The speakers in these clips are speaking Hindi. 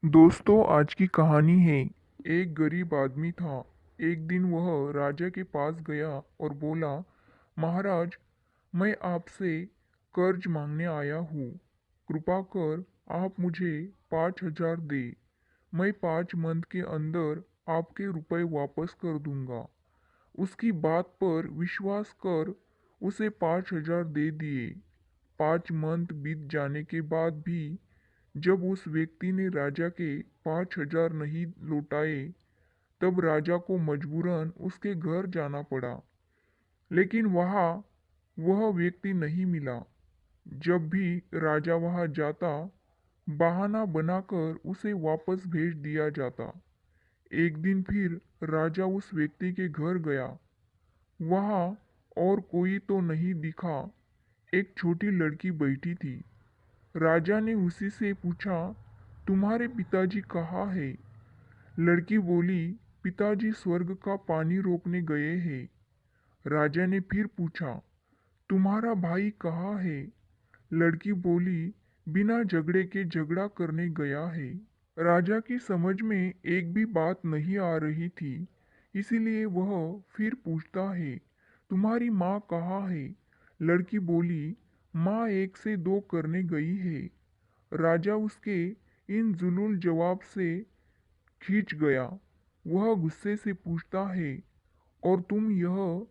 दोस्तों, आज की कहानी है। एक गरीब आदमी था। एक दिन वह राजा के पास गया और बोला, महाराज, मैं आपसे कर्ज मांगने आया हूँ। कृपा कर आप मुझे 5,000 दे। मैं 5 मंथ के अंदर आपके रुपए वापस कर दूंगा। उसकी बात पर विश्वास कर उसे 5,000 दे दिए। 5 मंथ बीत जाने के बाद भी जब उस व्यक्ति ने राजा के 5,000 नहीं लौटाए, तब राजा को मजबूरन उसके घर जाना पड़ा। लेकिन वहाँ वह व्यक्ति नहीं मिला। जब भी राजा वहाँ जाता, बहाना बनाकर उसे वापस भेज दिया जाता। एक दिन फिर राजा उस व्यक्ति के घर गया। वहाँ और कोई तो नहीं दिखा। एक छोटी लड़की बैठी थी। राजा ने उसी से पूछा, तुम्हारे पिताजी कहाँ हैं? लड़की बोली, पिताजी स्वर्ग का पानी रोकने गए हैं। राजा ने फिर पूछा, तुम्हारा भाई कहाँ है? लड़की बोली, बिना झगड़े के झगड़ा करने गया है। राजा की समझ में एक भी बात नहीं आ रही थी। इसीलिए वह फिर पूछता है, तुम्हारी माँ कहाँ है? लड़की बोली, माँ 1 से 2 करने गई है। राजा उसके इन जुलूल जवाब से खींच गया। वह गुस्से से पूछता है, और तुम यह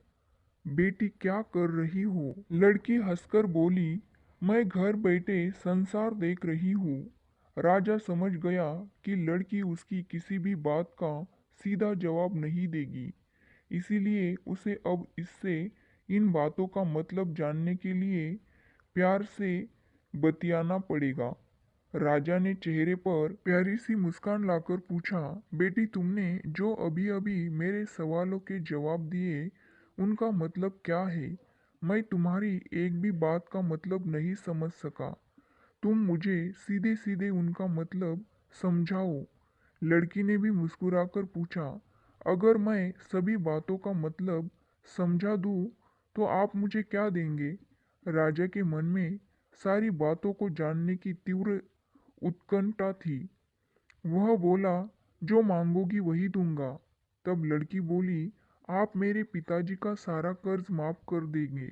बेटी क्या कर रही हो? लड़की हंसकर बोली, मैं घर बैठे संसार देख रही हूँ। राजा समझ गया कि लड़की उसकी किसी भी बात का सीधा जवाब नहीं देगी। इसीलिए उसे अब इससे इन बातों का मतलब जानने के लिए प्यार से बतियाना पड़ेगा। राजा ने चेहरे पर प्यारी सी मुस्कान लाकर पूछा, बेटी, तुमने जो अभी अभी मेरे सवालों के जवाब दिए, उनका मतलब क्या है? मैं तुम्हारी एक भी बात का मतलब नहीं समझ सका। तुम मुझे सीधे सीधे उनका मतलब समझाओ। लड़की ने भी मुस्कुराकर पूछा, अगर मैं सभी बातों का मतलब समझा दूँ तो आप मुझे क्या देंगे? राजा के मन में सारी बातों को जानने की तीव्र उत्कंठा थी। वह बोला, जो मांगोगी वही दूंगा। तब लड़की बोली, आप मेरे पिताजी का सारा कर्ज माफ कर देंगे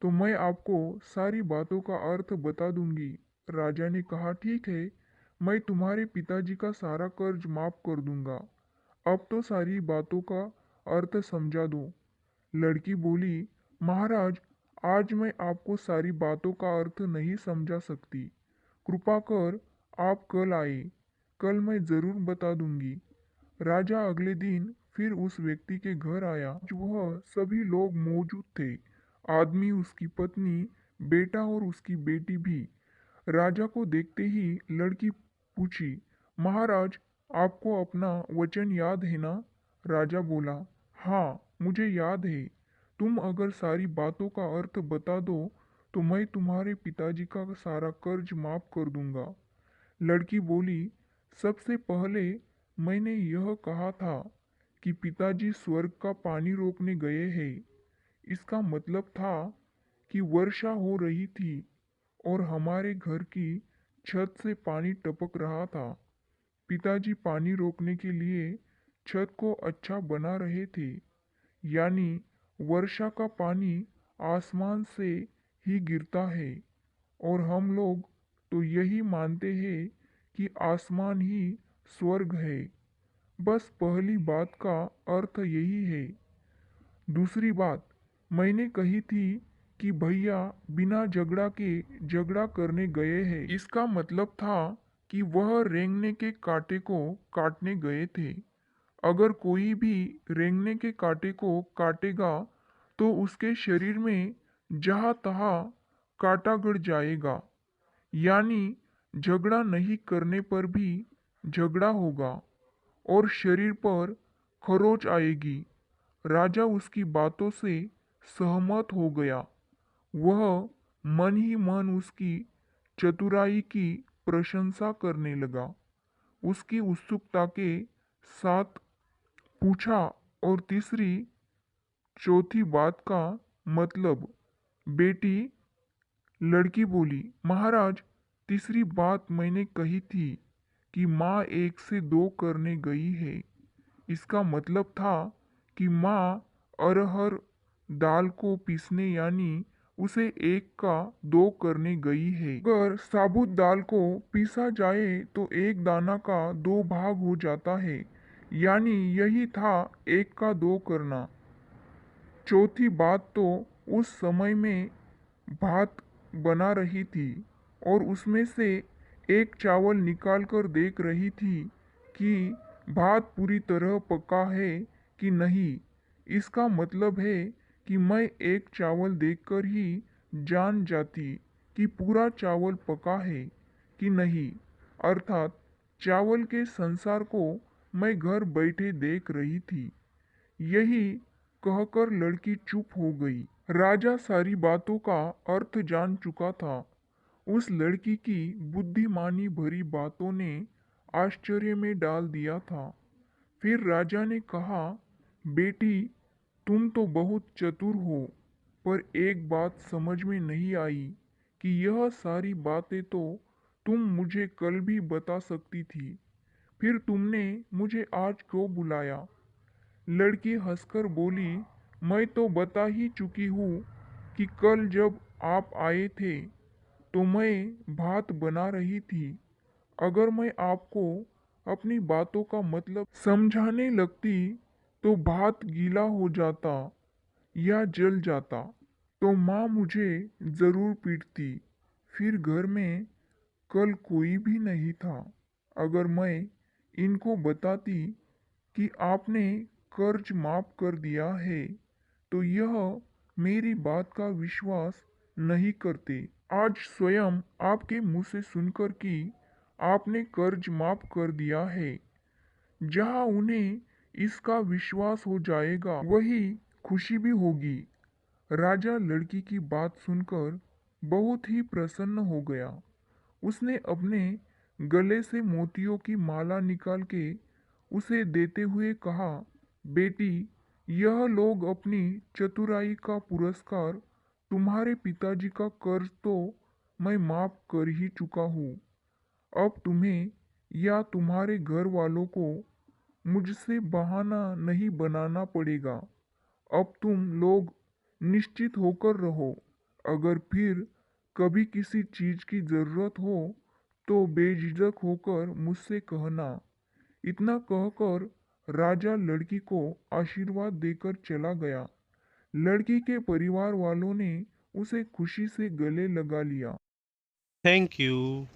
तो मैं आपको सारी बातों का अर्थ बता दूंगी। राजा ने कहा, ठीक है, मैं तुम्हारे पिताजी का सारा कर्ज माफ कर दूंगा। अब तो सारी बातों का अर्थ समझा दो। लड़की बोली, महाराज, आज मैं आपको सारी बातों का अर्थ नहीं समझा सकती। कृपा कर आप कल आए। कल मैं जरूर बता दूंगी। राजा अगले दिन फिर उस व्यक्ति के घर आया। आज वह सभी लोग मौजूद थे। आदमी, उसकी पत्नी, बेटा और उसकी बेटी भी। राजा को देखते ही लड़की पूछी, महाराज, आपको अपना वचन याद है ना? राजा बोला, हाँ, मुझे याद है। तुम अगर सारी बातों का अर्थ बता दो तो मैं तुम्हारे पिताजी का सारा कर्ज माफ कर दूंगा। लड़की बोली, सबसे पहले मैंने यह कहा था कि पिताजी स्वर्ग का पानी रोकने गए हैं। इसका मतलब था कि वर्षा हो रही थी और हमारे घर की छत से पानी टपक रहा था। पिताजी पानी रोकने के लिए छत को अच्छा बना रहे थे। यानी वर्षा का पानी आसमान से ही गिरता है, और हम लोग तो यही मानते हैं कि आसमान ही स्वर्ग है। बस पहली बात का अर्थ यही है। दूसरी बात मैंने कही थी कि भैया बिना झगड़ा के झगड़ा करने गए हैं। इसका मतलब था कि वह रेंगने के कांटे को काटने गए थे। अगर कोई भी रेंगने के कांटे को काटेगा तो उसके शरीर में जहाँ तहाँ कांटा गड़ जाएगा। यानी झगड़ा नहीं करने पर भी झगड़ा होगा और शरीर पर खरोच आएगी। राजा उसकी बातों से सहमत हो गया। वह मन ही मन उसकी चतुराई की प्रशंसा करने लगा। उसकी उत्सुकता के साथ पूछा, और तीसरी चौथी बात का मतलब, बेटी? लड़की बोली, महाराज, तीसरी बात मैंने कही थी कि माँ 1 से 2 करने गई है। इसका मतलब था कि माँ अरहर दाल को पीसने यानी उसे 1 का 2 करने गई है। अगर साबुत दाल को पीसा जाए तो 1 दाना का 2 भाग हो जाता है, यानी यही था 1 का 2 करना। चौथी बात तो उस समय में भात बना रही थी और उसमें से एक चावल निकाल कर देख रही थी कि भात पूरी तरह पका है कि नहीं। इसका मतलब है कि मैं एक चावल देखकर ही जान जाती कि पूरा चावल पका है कि नहीं, अर्थात चावल के संसार को मैं घर बैठे देख रही थी। यही कहकर लड़की चुप हो गई। राजा सारी बातों का अर्थ जान चुका था। उस लड़की की बुद्धिमानी भरी बातों ने आश्चर्य में डाल दिया था। फिर राजा ने कहा, बेटी, तुम तो बहुत चतुर हो, पर एक बात समझ में नहीं आई कि यह सारी बातें तो तुम मुझे कल भी बता सकती थी, फिर तुमने मुझे आज क्यों बुलाया? लड़की हंसकर बोली, मैं तो बता ही चुकी हूँ कि कल जब आप आए थे तो मैं भात बना रही थी। अगर मैं आपको अपनी बातों का मतलब समझाने लगती तो भात गीला हो जाता या जल जाता, तो माँ मुझे ज़रूर पीटती। फिर घर में कल कोई भी नहीं था। अगर मैं इनको बताती कि आपने कर्ज माफ कर दिया है, तो यह मेरी बात का विश्वास नहीं करते। आज स्वयं आपके मुंह से सुनकर कि आपने कर्ज माफ कर दिया है, जहां उन्हें इसका विश्वास हो जाएगा, वही खुशी भी होगी। राजा लड़की की बात सुनकर बहुत ही प्रसन्न हो गया। उसने अपने गले से मोतियों की माला निकाल के उसे देते हुए कहा, बेटी, यह लोग अपनी चतुराई का पुरस्कार, तुम्हारे पिताजी का कर्ज तो मैं माफ कर ही चुका हूँ। अब तुम्हें या तुम्हारे घर वालों को मुझसे बहाना नहीं बनाना पड़ेगा। अब तुम लोग निश्चित होकर रहो। अगर फिर कभी किसी चीज की जरूरत हो तो बेझिझक होकर मुझसे कहना। इतना कहकर राजा लड़की को आशीर्वाद देकर चला गया। लड़की के परिवार वालों ने उसे खुशी से गले लगा लिया। Thank you.